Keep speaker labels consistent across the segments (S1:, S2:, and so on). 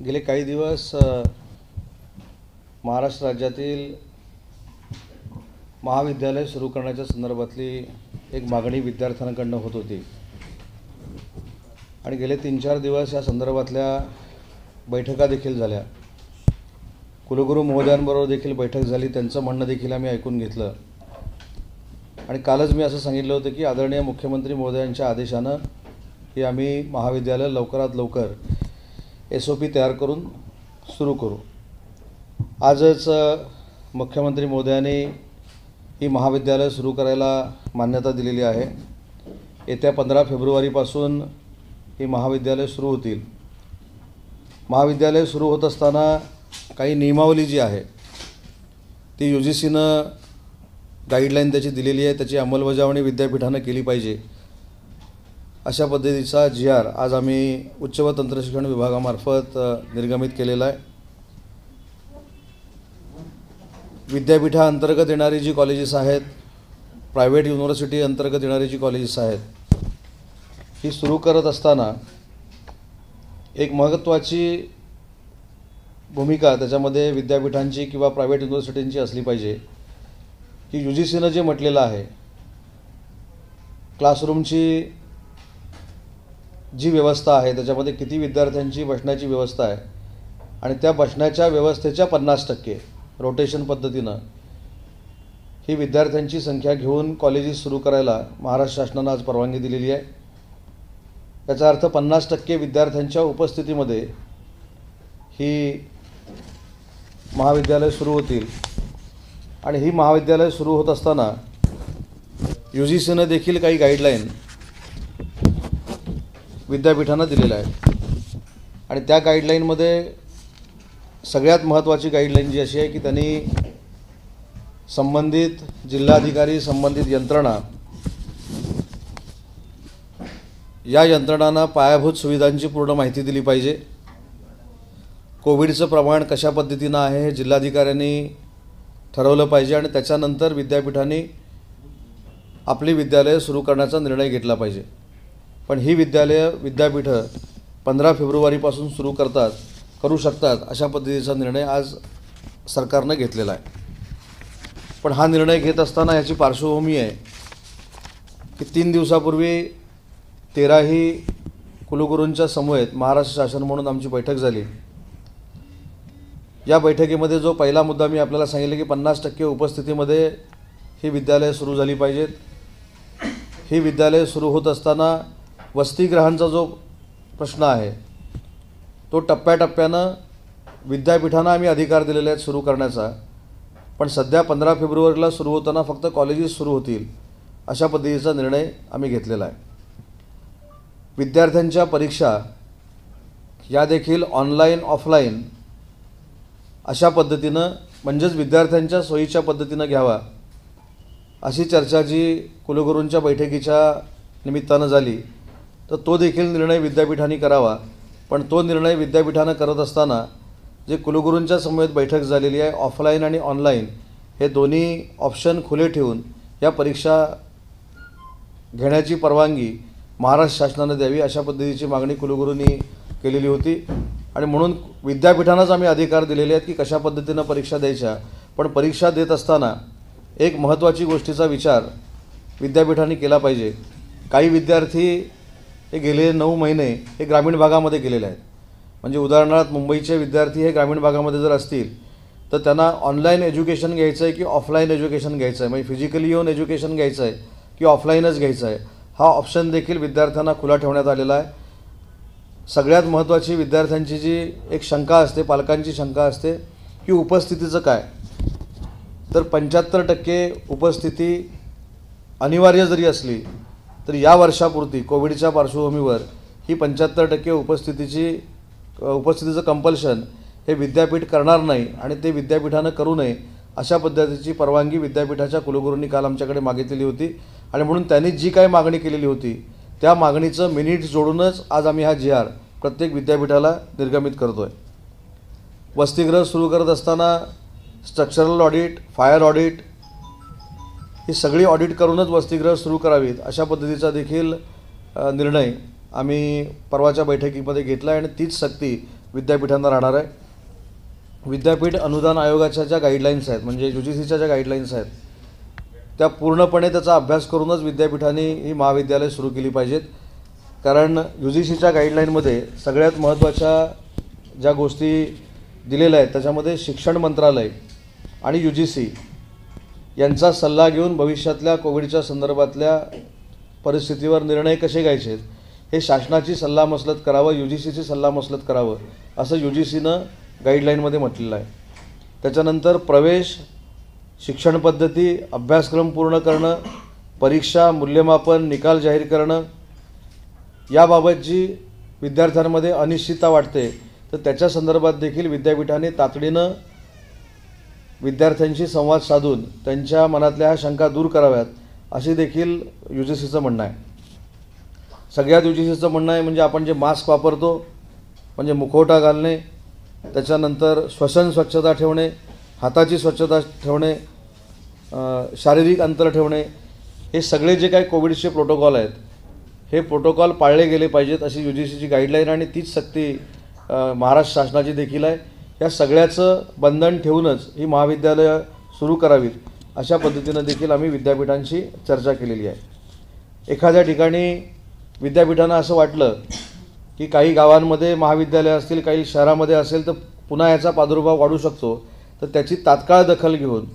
S1: गेले काही दिवस महाराष्ट्र राज्यातील महाविद्यालय सुरू करण्याच्या संदर्भातली एक मागणी विद्यार्थ्यांकडून होत होती आणि गेले 3-4 दिवस या संदर्भातल्या बैठका देखील झाल्या। कुलगुरू महोदयांबरोबर देखील बैठक झाली, त्यांचं म्हणणं देखील आम्ही ऐकून घेतलं आणि कालच मी असं सांगितलं होतं की आदरणीय मुख्यमंत्री महोदयांच्या आदेशानं की आम्ही महाविद्यालय लवकरात लवकर SOP तयार करून सुरू करू। आजच मुख्यमंत्री महोदयांनी ही महाविद्यालय सुरू करायला मान्यता दिलेली आहे। येत्या 15 फेब्रुवारीपासून ही महाविद्यालय सुरू होतील। महाविद्यालय सुरू होत असताना काही नियमावली जी आहे ती UGCनं गाईडलाईन त्याची दिलेली आहे, त्याची अंमलबजावणी विद्यापीठानं केली पाहिजे अशा पद्धतीचा GR आज आम्ही उच्च व तंत्रशिक्षण विभागामार्फत निर्गमित केलेला आहे। विद्यापीठाअंतर्गत येणारी जी कॉलेजेस आहेत, प्रायव्हेट युनिव्हर्सिटी अंतर्गत येणारी जी कॉलेजेस आहेत, ही सुरू करत असताना एक महत्त्वाची भूमिका त्याच्यामध्ये विद्यापीठांची किंवा प्रायव्हेट युनिव्हर्सिटींची असली पाहिजे की UGCनं जे म्हटलेलं आहे क्लासरूमची जी व्यवस्था आहे त्याच्यामध्ये किती विद्यार्थ्यांची बसण्याची व्यवस्था आहे आणि त्या बसण्याच्या व्यवस्थेच्या 50% रोटेशन पद्धतीनं ही विद्यार्थ्यांची संख्या घेऊन कॉलेजेस सुरू करायला महाराष्ट्र शासनानं आज परवानगी दिलेली आहे। याचा अर्थ 50% विद्यार्थ्यांच्या उपस्थितीमध्ये ही महाविद्यालय सुरू होतील आणि ही महाविद्यालय सुरू होत असताना UGCनं देखील काही गाईडलाईन विद्यापीठांना दिलेल्या आहेत आणि त्या गाईडलाईनमध्ये सगळ्यात महत्त्वाची गाईडलाईन जी अशी आहे की त्यांनी संबंधित जिल्हाधिकारी, संबंधित यंत्रणा, या यंत्रणांना पायाभूत सुविधांची पूर्ण माहिती दिली पाहिजे। कोविडचं प्रमाण कशा पद्धतीनं आहे हे जिल्हाधिकाऱ्यांनी ठरवलं पाहिजे आणि त्याच्यानंतर विद्यापीठांनी आपली विद्यालय सुरू करण्याचा निर्णय घेतला पाहिजे। पण ही विद्यापीठं 15 फेब्रुवारीपासून सुरू करू शकतात अशा पद्धतीचा निर्णय आज सरकारनं घेतलेला आहे। पण हा निर्णय घेत असताना याची पार्श्वभूमी आहे की 3 दिवसापूर्वी 13ही कुलगुरूंच्या समवेत महाराष्ट्र शासन म्हणून आमची बैठक झाली। या बैठकीमध्ये जो पहिला मुद्दा मी आपल्याला सांगितलं की 50% उपस्थितीमध्ये ही विद्यालय सुरू झाली पाहिजेत। ही विद्यालय सुरू होत असताना वसतिगृहांचा जो प्रश्न आहे तो टप्प्याटप्प्यानं विद्यापीठांना आम्ही अधिकार दिलेले आहेत सुरू करण्याचा, पण सध्या 15 फेब्रुवारीला सुरू होताना फक्त कॉलेजेस सुरू होतील अशा पद्धतीचा निर्णय आम्ही घेतलेला आहे। विद्यार्थ्यांच्या परीक्षा या देखील ऑनलाईन ऑफलाईन अशा पद्धतीनं म्हणजेच विद्यार्थ्यांच्या सोयीच्या पद्धतीनं घ्यावा अशी चर्चा जी कुलगुरूंच्या बैठकीच्या निमित्तानं झाली, तर तो देखील निर्णय विद्यापीठांनी करावा। पण तो निर्णय विद्यापीठानं करत असताना जे कुलगुरूंच्या समवेत बैठक झालेली आहे, ऑफलाईन आणि ऑनलाईन हे दोन्ही ऑप्शन खुले ठेवून या परीक्षा घेण्याची परवानगी महाराष्ट्र शासनानं द्यावी अशा पद्धतीची मागणी कुलगुरूंनी केलेली होती आणि म्हणून विद्यापीठांनाच आम्ही अधिकार दिलेले आहेत की कशा पद्धतीनं परीक्षा द्यायच्या। पण परीक्षा देत असताना एक महत्त्वाची गोष्टीचा विचार विद्यापीठांनी केला पाहिजे। काही विद्यार्थी हे गेले 9 महिने हे ग्रामीण भागामध्ये गेलेले आहेत, म्हणजे उदाहरणार्थ मुंबईचे विद्यार्थी हे ग्रामीण भागामध्ये जर असतील तर त्यांना ऑनलाईन एज्युकेशन घ्यायचं आहे की ऑफलाईन एज्युकेशन घ्यायचं आहे, म्हणजे फिजिकली येऊन एज्युकेशन घ्यायचं आहे की ऑफलाईनच घ्यायचं आहे, हा ऑप्शन देखील विद्यार्थ्यांना खुला ठेवण्यात आलेला आहे। सगळ्यात महत्त्वाची विद्यार्थ्यांची जी एक शंका असते, पालकांची शंका असते की उपस्थितीचं काय, तर 75% उपस्थिती अनिवार्य जरी असली तर या वर्षापुरती कोविडच्या पार्श्वभूमीवर ही 75% उपस्थितीचं कंपल्शन हे विद्यापीठ करणार नाही आणि ते विद्यापीठानं करू नये अशा पद्धतीची परवानगी विद्यापीठाच्या कुलगुरूंनी काल आमच्याकडे मागितलेली होती आणि म्हणून त्यांनी जी काही मागणी केलेली होती त्या मागणीचं मिनिट्स जोडूनच आज आम्ही हा GR प्रत्येक विद्यापीठाला निर्गमित करतो आहे। वसतिगृह सुरू करत असताना स्ट्रक्चरल ऑडिट, फायर ऑडिट ही सगळी ऑडिट करूनच वसतिगृह सुरू करावीत अशा पद्धतीचा देखील निर्णय आम्ही परवाच्या बैठकीमध्ये घेतला आणि तीच सक्ती विद्यापीठांना राहणार आहे. विद्यापीठ अनुदान आयोगाच्या ज्या गाईडलाईन्स आहेत, म्हणजे UGCच्या ज्या गाईडलाईन्स आहेत, त्या पूर्णपणे त्याचा अभ्यास करूनच विद्यापीठांनी ही महाविद्यालय सुरू केली पाहिजेत. कारण UGCच्या गाईडलाईनमध्ये सगळ्यात महत्त्वाच्या ज्या गोष्टी दिलेल्या आहेत त्याच्यामध्ये शिक्षण मंत्रालय आणि UGC यांचा सल्ला घेऊन भविष्यातल्या कोविडच्या संदर्भातल्या परिस्थितीवर निर्णय कसे घ्यायचे हे शासनाची सल्लामसलत करावं, UGCची सल्लामसलत करावं असं UGCनं गाईडलाईनमध्ये म्हटलेलं आहे. त्याच्यानंतर प्रवेश, शिक्षण पद्धती, अभ्यासक्रम पूर्ण करणं, परीक्षा, मूल्यमापन, निकाल जाहीर करणं याबाबत जी विद्यार्थ्यांमध्ये अनिश्चितता वाटते तर त्याच्या संदर्भात देखील विद्यापीठाने तातडीनं विद्यार्थ्यांशी संवाद साधून त्यांच्या मनातल्या ह्या शंका दूर कराव्यात अशी देखील UGCचं म्हणणं आहे. सगळ्यात UGCचं म्हणणं आहे म्हणजे आपण जे मास्क वापरतो म्हणजे मुखवटा घालणे, त्याच्यानंतर श्वसन स्वच्छता ठेवणे, हाताची स्वच्छता ठेवणे, शारीरिक अंतर ठेवणे, हे सगळे जे काही कोविडचे प्रोटोकॉल आहेत हे प्रोटोकॉल पाळले गेले पाहिजेत अशी UGCची गाईडलाईन आणि तीच सक्ती महाराष्ट्र शासनाची देखील आहे. या सगळ्याचं बंधन ठेवूनच ही महाविद्यालयं सुरू करावीत अशा पद्धतीनं देखील आम्ही विद्यापीठांशी चर्चा केलेली आहे. एखाद्या ठिकाणी विद्यापीठांना असं वाटलं की काही गावांमध्ये महाविद्यालय असतील, काही शहरामध्ये असेल तर पुन्हा याचा प्रादुर्भाव वाढू शकतो, तर त्याची तात्काळ दखल घेऊन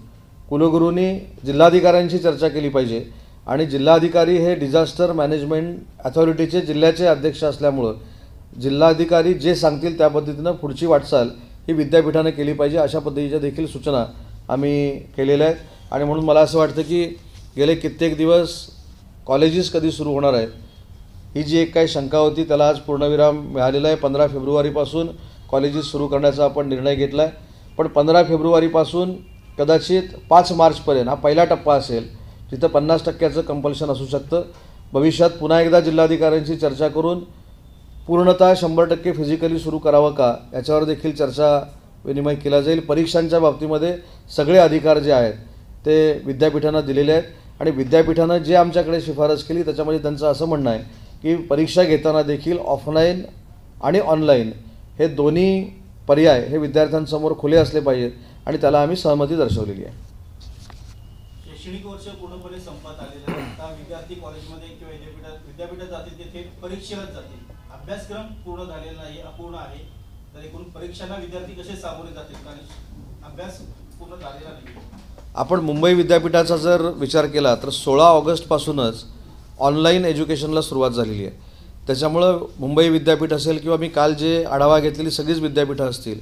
S1: कुलगुरूंनी जिल्हाधिकाऱ्यांशी चर्चा केली पाहिजे. आणि जिल्हाधिकारी हे डिझास्टर मॅनेजमेंट अथॉरिटीचे जिल्ह्याचे अध्यक्ष असल्यामुळं जिल्हाधिकारी जे सांगतील त्या पद्धतीनं पुढची वाटचाल ही विद्यापीठाने केली पाहिजे अशा पद्धतीच्या देखील सूचना आम्ही केलेल्या आहेत. आणि म्हणून मला असं वाटतं की गेले कित्येक दिवस कॉलेजेस कधी सुरू होणार आहेत ही जी एक काही शंका होती त्याला आज पूर्णविराम मिळालेला आहे. 15 फेब्रुवारीपासून कॉलेजेस सुरू करण्याचा आपण निर्णय घेतला आहे. पण 15 फेब्रुवारीपासून कदाचित 5 मार्चपर्यंत हा पहिला टप्पा असेल जिथं 50% कंपल्शन असू शकतं. भविष्यात पुन्हा एकदा जिल्हाधिकाऱ्यांशी चर्चा करून पूर्णतः 100% फिजिकली सुरू करावं का याच्यावर देखील चर्चा विनिमय केला जाईल. परीक्षांच्या बाबतीमध्ये सगळे अधिकार जे आहेत ते विद्यापीठांना दिलेले आहेत आणि विद्यापीठानं जे आमच्याकडे शिफारस केली त्याच्यामध्ये त्यांचं असं म्हणणं आहे की परीक्षा घेताना देखील ऑफलाईन आणि ऑनलाईन हे दोन्ही पर्याय हे विद्यार्थ्यांसमोर खुले असले पाहिजेत आणि त्याला आम्ही सहमती दर्शवलेली आहे.
S2: शैक्षणिक वर्ष पूर्णपणे संपत आलेलं आहे. आता विद्यार्थी कॉलेजमध्ये किंवा विद्यापीठात जातील ते थेट परीक्षेलाच जातील. अभ्यासक्रम पूर्ण झालेला नाही, अपूर्ण आहे. तर एकूण परीक्षांना विद्यार्थी कसे सामोरे जातील कारण अभ्यास पूर्ण झालेला नाही.
S1: आपण मुंबई विद्यापीठाचा जर विचार केला तर 16 ऑगस्टपासूनच ऑनलाईन एज्युकेशनला सुरुवात झालेली आहे. त्याच्यामुळं मुंबई विद्यापीठ असेल किंवा मी काल जे आढावा घेतलेली सगळीच विद्यापीठं असतील,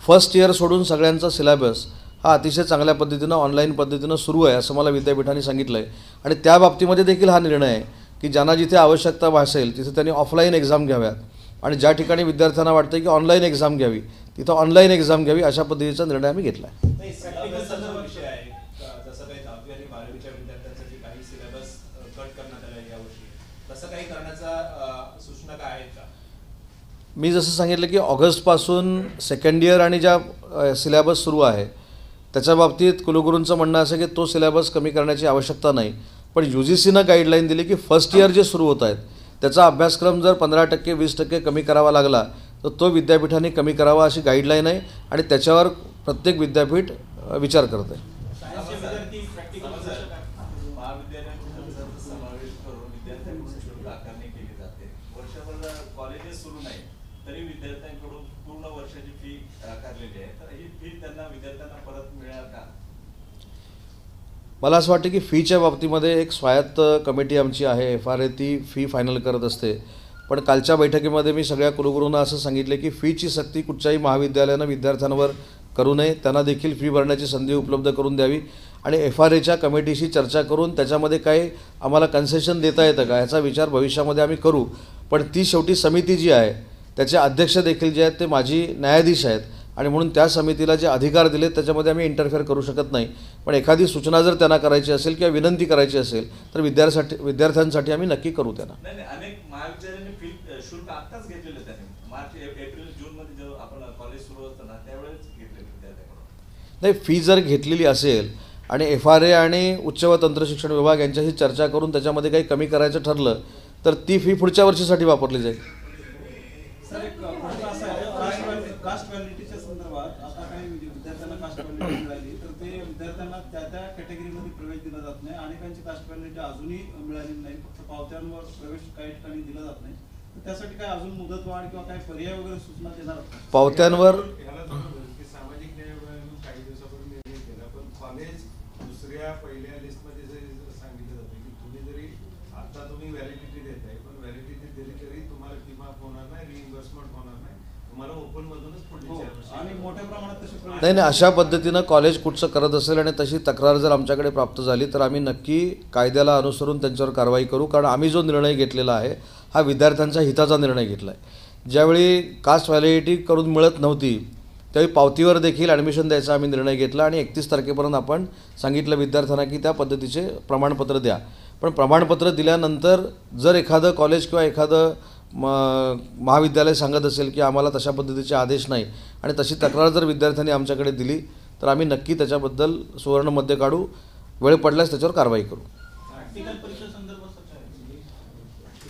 S1: फर्स्ट इयर सोडून सगळ्यांचा सिलेबस हा अतिशय चांगल्या पद्धतीनं ऑनलाईन पद्धतीनं सुरू आहे असं मला विद्यापीठाने सांगितलं आहे. आणि त्या बाबतीमध्ये देखील हा निर्णय आहे की ज्यांना जिथे आवश्यकता भासेल तिथे त्यांनी ऑफलाईन एक्झाम घ्याव्यात आणि ज्या ठिकाणी विद्यार्थ्यांना वाटतं की ऑनलाईन एक्झाम घ्यावी तिथं ऑनलाईन एक्झाम घ्यावी अशा पद्धतीचा निर्णय आम्ही घेतला आहे. मी जसं सांगितलं की ऑगस्टपासून सेकंड इयर आणि ज्या सिलेबस सुरू आहे त्याच्या बाबतीत कुलगुरूंचं म्हणणं असं की तो सिलेबस कमी करण्याची आवश्यकता नाही. पण UGCनं गाईडलाईन दिली की फर्स्ट इयर जे सुरू होत आहेत त्याचा अभ्यासक्रम जर 15% 20% कमी करावा लागला तर तो विद्यापीठाने कमी करावा अशी गाईडलाईन आहे आणि त्याच्यावर प्रत्येक विद्यापीठ विचार करत आहे. मला असं वाटतं की फीच्या बाबतीमध्ये एक स्वायत्त कमिटी आमची आहे, FRA ती फी फायनल करत असते. पण कालच्या बैठकीमध्ये मी सगळ्या कुलगुरूंना असं सांगितलं की फीची सक्ती कुठच्याही महाविद्यालयानं विद्यार्थ्यांवर करू नये, त्यांना देखील फी भरण्याची संधी उपलब्ध करून द्यावी आणि FRAच्या कमिटीशी चर्चा करून त्याच्यामध्ये काही आम्हाला कन्सेशन देता येतं का याचा विचार भविष्यामध्ये आम्ही करू. पण ती शेवटी समिती जी आहे त्याचे अध्यक्ष देखील जे आहेत ते माजी न्यायाधीश आहेत आणि म्हणून त्या समितीला जे अधिकार दिलेत त्याच्यामध्ये आम्ही इंटरफेअर करू शकत नाही. पण एखादी सूचना जर त्यांना करायची असेल किंवा विनंती करायची असेल तर विद्यार्थ्यांसाठी आम्ही नक्की करू त्यांना.
S3: अनेक महाविद्यालयांनी फी शुल्क आत्ताच घेतलेलं त्याने मार्च एप्रिल जून मध्ये जेव्हा आपण कॉलेज सुरू होतं ना त्यावेळेस घेतलेलं विद्यार्थ्यांकडून.
S1: नाही, फी जर घेतलेली असेल आणि FRA आणि उच्च व तंत्र शिक्षण विभाग यांच्याशी चर्चा करून त्याच्यामध्ये काही कमी करायचं ठरलं तर ती फी पुढच्या वर्षीसाठी वापरली जाईल.
S2: व्हॅलिडिटीच्या संदर्भात आता काही विद्यार्थ्यांना कास्ट व्हॅलिडिटी मिळाली तर ते विद्यार्थ्यांना त्या कॅटेगरीमध्ये प्रवेश दिला जात नाही. अनेकांची कास्ट व्हॅलिडिटी अजूनही मिळालेली नाही, फक्त पावत्यांवर प्रवेश काही ठिकाणी दिला जात नाही. तर त्यासाठी काय अजून मुदतवाढ किंवा काही पर्याय वगैरे सूचना देणार आहात?
S1: पावत्यांवर
S4: सामाजिक न्याय विभागाने काही दिवसापूर्वी निर्णय केला, पण कॉलेज दुसऱ्या पहिल्या लिस्टमध्ये जरी सांगितलं जातं की तुम्ही जरी आता तुम्ही व्हॅलिडिटी देताय, पण व्हॅलिडिटी दिली तरी तुम्हाला फी माफ होणार नाही, रिइन्व्हर्समेंट होणार नाही, तुम्हाला ओपन मधूनच पुढे 4 वर्ष.
S2: आणि मोठ्या प्रमाणात तसे
S1: नाही, अशा पद्धतीनं कॉलेज कुठचं करत असेल आणि तशी तक्रार जर आमच्याकडे प्राप्त झाली तर आम्ही नक्की कायद्याला अनुसरून त्यांच्यावर कारवाई करू. कारण आम्ही जो निर्णय घेतलेला आहे हा विद्यार्थ्यांच्या हिताचा निर्णय घेतला आहे. ज्यावेळी कास्ट व्हॅलिडिटी करून मिळत नव्हती त्यावेळी पावतीवर देखील ॲडमिशन द्यायचा आम्ही निर्णय घेतला आणि 31 तारखेपर्यंत आपण सांगितलं विद्यार्थ्यांना की त्या पद्धतीचे प्रमाणपत्र द्या. पण प्रमाणपत्र दिल्यानंतर जर एखादं कॉलेज किंवा एखादं महाविद्यालय सांगत असेल की आम्हाला तशा पद्धतीचे आदेश नाही आणि तशी तक्रार जर विद्यार्थ्यांनी आमच्याकडे दिली तर आम्ही नक्की त्याच्याबद्दल सुवर्णमध्य काढू, वेळ पडल्यास त्याच्यावर कारवाई करू.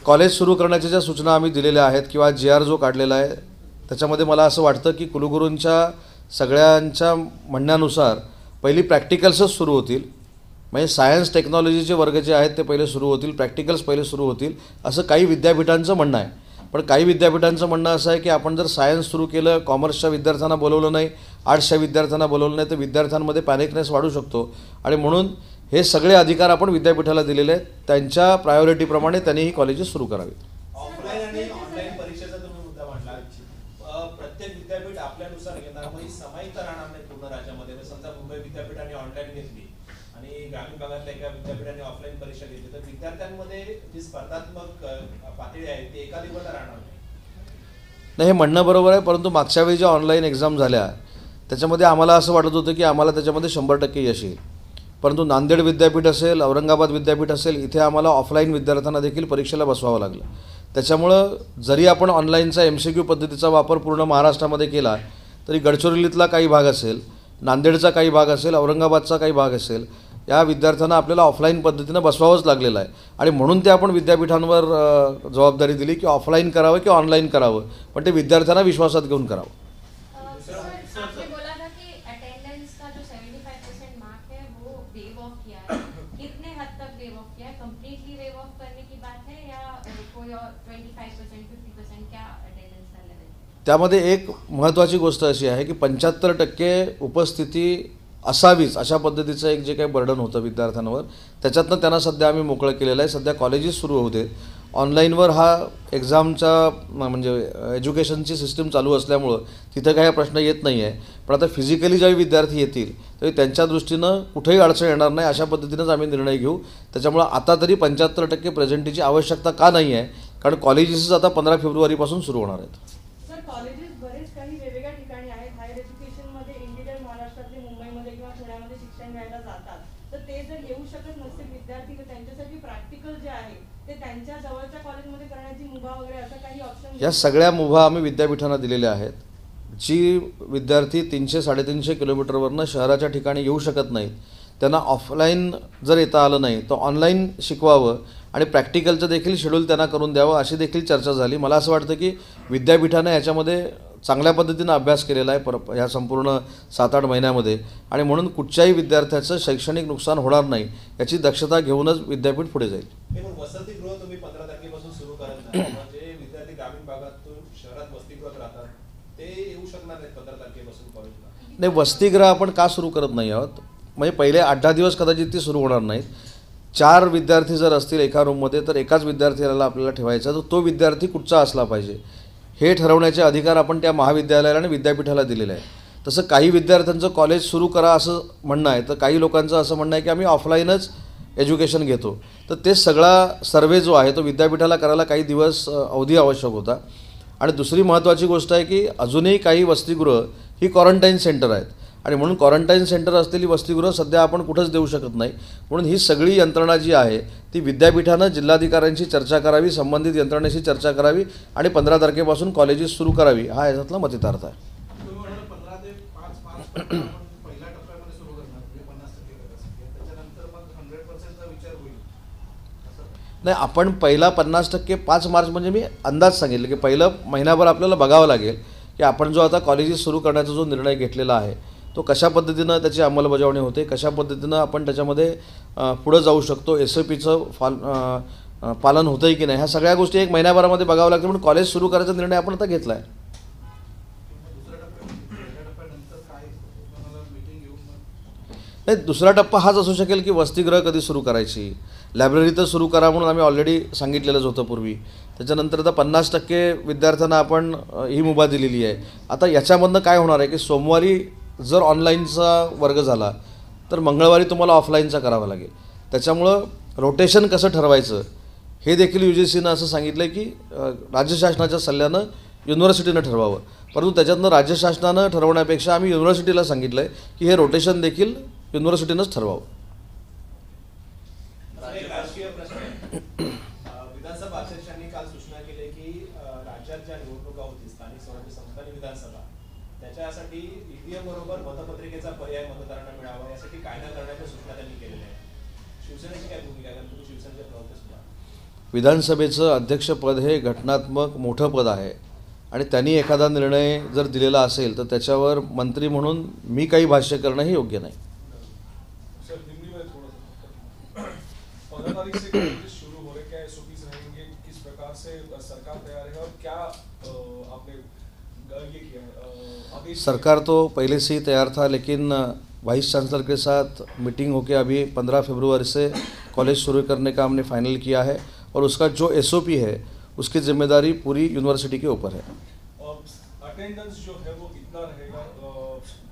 S1: कॉलेज सुरू करण्याच्या ज्या सूचना आम्ही दिलेल्या आहेत किंवा GR जो काढलेला आहे त्याच्यामध्ये मला असं वाटतं की कुलगुरूंच्या सगळ्यांच्या म्हणण्यानुसार पहिली प्रॅक्टिकल्सच सुरू होतील. म्हणजे सायन्स टेक्नॉलॉजीचे वर्ग जे आहेत ते पहिले सुरू होतील, प्रॅक्टिकल्स पहिले सुरू होतील असं काही विद्यापीठांचं म्हणणं आहे. पण काही विद्यापीठांचं म्हणणं असं आहे की आपण जर सायन्स सुरू केलं, कॉमर्सच्या विद्यार्थ्यांना बोलवलं नाही, आर्ट्सच्या विद्यार्थ्यांना बोलवलं नाही तर विद्यार्थ्यांमध्ये पॅनिकनेस वाढू शकतो. आणि म्हणून हे सगळे अधिकार आपण विद्यापीठाला दिलेले आहेत. त्यांच्या प्रायोरिटीप्रमाणे त्यांनी ही कॉलेजेस सुरू करावीत.
S5: ऑफलाईन आणि ऑनलाईन परीक्षेचा तुम्ही मुद्दा मांडला. प्रत्येक विद्यापीठ आपल्यानुसार घेणार, म्हणजे समायिकता राहणार नाही पूर्ण राज्यामध्ये. समजा मुंबई विद्यापीठाने ऑनलाईन घेतली आणि ग्रामीण भागातल्या एका विद्यापीठाने ऑफलाईन परीक्षा घेतली तर विद्यार्थ्यांमध्ये जी स्पर्धात्मक पातळी आहे ती एका लेवलला राहणार
S1: नाही. हे म्हणणं बरोबर आहे, परंतु मागच्या वेळी ज्या ऑनलाईन एक्झाम झाल्या त्याच्यामध्ये आम्हाला असं वाटत होतं की आम्हाला त्याच्यामध्ये 100% यश येईल. परंतु नांदेड विद्यापीठ असेल, औरंगाबाद विद्यापीठ असेल, इथे आम्हाला ऑफलाईन विद्यार्थ्यांना देखील परीक्षेला बसवावं लागलं. त्याच्यामुळं जरी आपण ऑनलाईनचा MCQ पद्धतीचा वापर पूर्ण महाराष्ट्रामध्ये केला तरी गडचिरोलीतला काही भाग असेल, नांदेडचा काही भाग असेल, औरंगाबादचा काही भाग असेल, या विद्यार्थ्यांना आपल्याला ऑफलाईन पद्धतीनं बसवावंच लागलेलं आहे. आणि म्हणून ते आपण विद्यापीठांवर जबाबदारी दिली की ऑफलाईन करावं किंवा ऑनलाईन करावं, पण ते विद्यार्थ्यांना विश्वासात घेऊन करावं. त्यामध्ये एक महत्त्वाची गोष्ट अशी आहे की 75% उपस्थिती असावीच अशा पद्धतीचं एक जे काही बर्डन होतं विद्यार्थ्यांवर त्याच्यातनं त्यांना सध्या आम्ही मोकळं केलेलं आहे. सध्या कॉलेजेस सुरू होते, ऑनलाईनवर हा एक्झामचा म्हणजे एज्युकेशनची सिस्टीम चालू असल्यामुळं तिथं काही प्रश्न येत नाही आहे. पण आता फिजिकली ज्यावेळी विद्यार्थी येतील तरी त्यांच्या दृष्टीनं कुठेही अडचण येणार नाही अशा पद्धतीनंच आम्ही निर्णय घेऊ. त्याच्यामुळं आता तरी 75% प्रेझेंटीची आवश्यकता का नाही आहे, कारण कॉलेजेस आता 15 फेब्रुवारीपासून सुरू होणार आहेत.
S6: कॉलेजेस बरेच काही वेगवेगळ्या ठिकाणी आहेत. हायर एज्युकेशनमध्ये इंडियन महाराष्ट्रातले मुंबईमध्ये किंवा पुण्यामध्ये शिक्षण घ्यायला जातात, तर ते जर येऊ शकत नसतील विद्यार्थी तर त्यांच्यासाठी प्रॅक्टिकल जे आहे ते त्यांच्या जवळच्या कॉलेजमध्ये करण्याची मुभा वगैरे असं काही ऑप्शन.
S1: या सगळ्या मुभा आम्ही विद्यापीठांना दिलेल्या आहेत. जी विद्यार्थी 300-350 किलोमीटरवरनं शहराच्या ठिकाणी येऊ शकत नाहीत त्यांना ऑफलाईन जर येता आलं नाही तर ऑनलाईन शिकवावं आणि प्रॅक्टिकलचं देखील शेड्यूल त्यांना करून द्यावं अशी देखील चर्चा झाली. मला असं वाटतं की विद्यापीठाने याच्यामध्ये चांगल्या पद्धतीनं अभ्यास केलेला आहे ह्या संपूर्ण 7-8 महिन्यामध्ये आणि म्हणून कुठच्याही विद्यार्थ्याचं शैक्षणिक नुकसान होणार नाही याची दक्षता घेऊनच विद्यापीठ पुढे जाईल.
S5: वसतिगृह तुम्ही 15 तारखेपासून सुरू करत नाही, म्हणजे विद्यार्थी ग्रामीण भागातून शहरात वसतिगृहात राहतात ते येऊ शकणार नाहीत 15 तारखेपासून कॉलेजला.
S1: नाही, वसतिगृह आपण का सुरू करत नाही आहोत, म्हणजे पहिले 8-10 दिवस कदाचित ती सुरू होणार नाहीत. 4 विद्यार्थी जर असतील एका रूममध्ये तर एकाच विद्यार्थ्याला आपल्याला ठेवायचा, तर तो विद्यार्थी कुठचा असला पाहिजे हे ठरवण्याचे अधिकार आपण त्या महाविद्यालयाला आणि विद्यापीठाला दिलेले आहे. तसं काही विद्यार्थ्यांचं कॉलेज सुरू करा असं म्हणणं आहे, तर काही लोकांचं असं म्हणणं आहे की आम्ही ऑफलाईनच एज्युकेशन घेतो. तर ते सगळा सर्वे जो आहे तो विद्यापीठाला करायला काही दिवस अवधी आवश्यक होता. आणि दुसरी महत्त्वाची गोष्ट आहे की अजूनही काही वसतिगृह ही क्वारंटाईन सेंटर आहेत आणि म्हणून क्वारंटाईन सेंटर असलेली वसतिगृह सध्या आपण कुठंच देऊ शकत नाही. म्हणून ही सगळी यंत्रणा जी आहे ती विद्यापीठानं जिल्हाधिकाऱ्यांशी चर्चा करावी, संबंधित यंत्रणेशी चर्चा करावी आणि 15 तारखेपासून कॉलेजेस सुरू करावी हा याच्यातला मतितार्थ आहे. नाही, आपण पहिला 50% 5 मार्च म्हणजे मी अंदाज सांगितलं की पहिलं महिनाभर आपल्याला बघावं लागेल की आपण जो आता कॉलेजेस सुरू करण्याचा जो निर्णय घेतलेला आहे तो कशा पद्धतीनं त्याची अंमलबजावणी होते, कशा पद्धतीनं आपण त्याच्यामध्ये पुढं जाऊ शकतो, SOPचं पालन होतं आहे की नाही, ह्या सगळ्या गोष्टी एक महिन्याभरामध्ये बघावं लागतं. म्हणून कॉलेज सुरू करायचा निर्णय आपण आता घेतला आहे. नाही, दुसरा टप्पा हाच असू शकेल की वसतिगृह कधी सुरू करायची, लायब्ररी तर सुरू करा म्हणून आम्ही ऑलरेडी सांगितलेलंच होतं पूर्वी. त्याच्यानंतर आता 50% विद्यार्थ्यांना आपण ही मुभा दिलेली आहे. आता याच्यामधनं काय होणार आहे की सोमवारी जर ऑनलाईनचा वर्ग झाला तर मंगळवारी तुम्हाला ऑफलाईनचा करावा लागेल. त्याच्यामुळं रोटेशन कसं ठरवायचं हे देखील UGCनं असं सांगितलं आहे की राज्य शासनाच्या सल्ल्यानं युनिव्हर्सिटीनं ठरवावं. परंतु त्याच्यातनं राज्य शासनानं ठरवण्यापेक्षा आम्ही युनिव्हर्सिटीला सांगितलं आहे की हे रोटेशन देखील युनिव्हर्सिटीनंच ठरवावं.
S5: एक राजकीय प्रश्न आहे. विधानसभा अध्यक्षांनी काल सूचना केली की राज्यात ज्या निवडणुका होतील स्थानिक स्वराज्य संस्था आणि विधानसभा त्याच्यासाठी EVM बरोबर मतपत्रिकेचा पर्याय मतदारांना मिळावा यासाठी कायदा करण्याच्या सूचना त्यांनी केलेल्या आहेत. शिवसेनेची काय भूमिका आहे? तुम्ही शिवसेनेचे प्रवक्ते सुद्धा.
S1: विधानसभेचं अध्यक्षपद हे घटनात्मक मोठं पद आहे आणि त्यांनी एखादा निर्णय जर दिलेला असेल तर त्याच्यावर मंत्री म्हणून मी काही भाष्य करणं हे योग्य नाही.
S7: सर दिल्ली में थोड़ा 15 तारीख से कॉलेज शुरू हो रहे, क्या SOPs रहेंगे, किस प्रकार से सरकार तैयार है और क्या आपने ये किया है?
S1: सरकार तो पहले से ही तैयार था, लेकिन वाइस चांसलर के साथ मीटिंग होकर अभी 15 फरवरी से कॉलेज शुरू करने का हमने फाइनल किया है और उसका जो SOP है उसकी जिम्मेदारी पूरी यूनिवर्सिटी के ऊपर है.
S7: अटेंडेंस जो है वो कितना रहेगा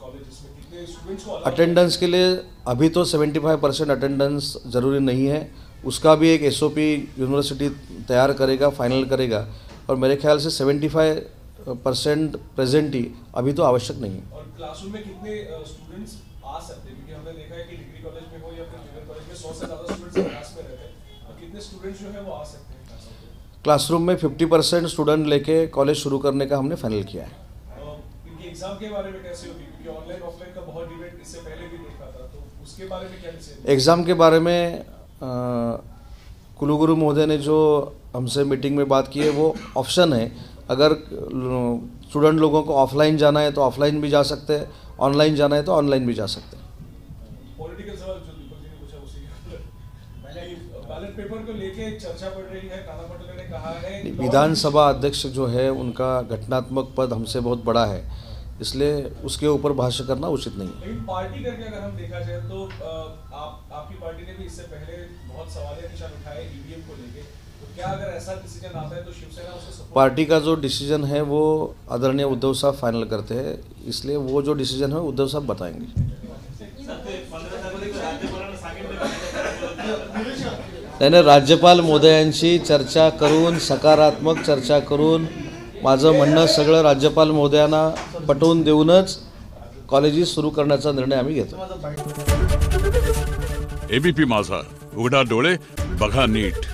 S7: कॉलेजेस में, कितने स्टूडेंट्स को
S1: अटेंडेंस के लिए अभी तो 75% अटेंडेंस ज़रूरी नहीं है, उसका भी एक SOP यूनिवर्सिटी तैयार करेगा, फाइनल करेगा और मेरे ख्याल से 75% प्रेजेंट ही अभी तो आवश्यक नहीं है.
S7: और क्लासरूम में कितने स्टूडेंट्स आ सकते हैं, क्योंकि हमने देखा है कि डिग्री कॉलेज में हो या फिर जूनियर कॉलेज में 100 से ज़्यादा स्टूडेंट्स क्लास में रहते हैं, और कितने स्टूडेंट्स जो है वो आ सकते हैं
S1: क्लासरूम में 50% स्टूडेंट लेके कॉलेज शुरू करने का हमने फाइनल किया है.
S7: इनके एग्जाम के बारे में कैसे होगी, क्योंकि ऑनलाइन ऑफलाइन का बहुत डिबेट इससे पहले भी देखा था, तो उसके बारे में क्या डिसीजन?
S1: एग्ज़ाम के बारे में कुलगुरु महोदय ने जो हमसे मीटिंग में बात की है वो ऑप्शन है. अगर स्टूडेंट लोगों को ऑफलाइन जाना है तो ऑफलाइन भी जा सकते हैं, ऑनलाइन जाना है तो ऑनलाइन भी जा सकते हैं.
S7: पॉलिटिकल सवाल जो दीपक जी ने पूछा उसी बैलेट पेपर को लेके चर्चा बढ़ रही है. काला पटोले ने कहा है
S1: विधानसभा अध्यक्ष जो है उनका घटनात्मक पद हमसे बहुत बड़ा है, इसलिए उसके ऊपर भाष्य करना उचित नहीं है.
S7: लेकिन पार्टी करके अगर हम देखा जाए तो आपकी पार्टी ने भी इससे पहले बहुत सवालिया निशान उठाए EVM को लेके, तो क्या अगर ऐसा डिसीजन आता है तो शिवसेना उसे सपोर्ट?
S1: पार्टी का जो डिसीजन है वो आदरणीय उद्धव साहब फाइनल करते हैं, इसलिए वो जो डिसीजन है उद्धव साहब बताएंगे. त्याने राज्यपाल महोदयांशी चर्चा करून, सकारात्मक चर्चा करून माझं म्हणणं सगळं राज्यपाल महोदयांना पटवून देऊनच कॉलेजेस सुरू करण्याचा निर्णय आम्ही घेतो.
S8: ABP माझा, उघडा डोळे बघा नीट.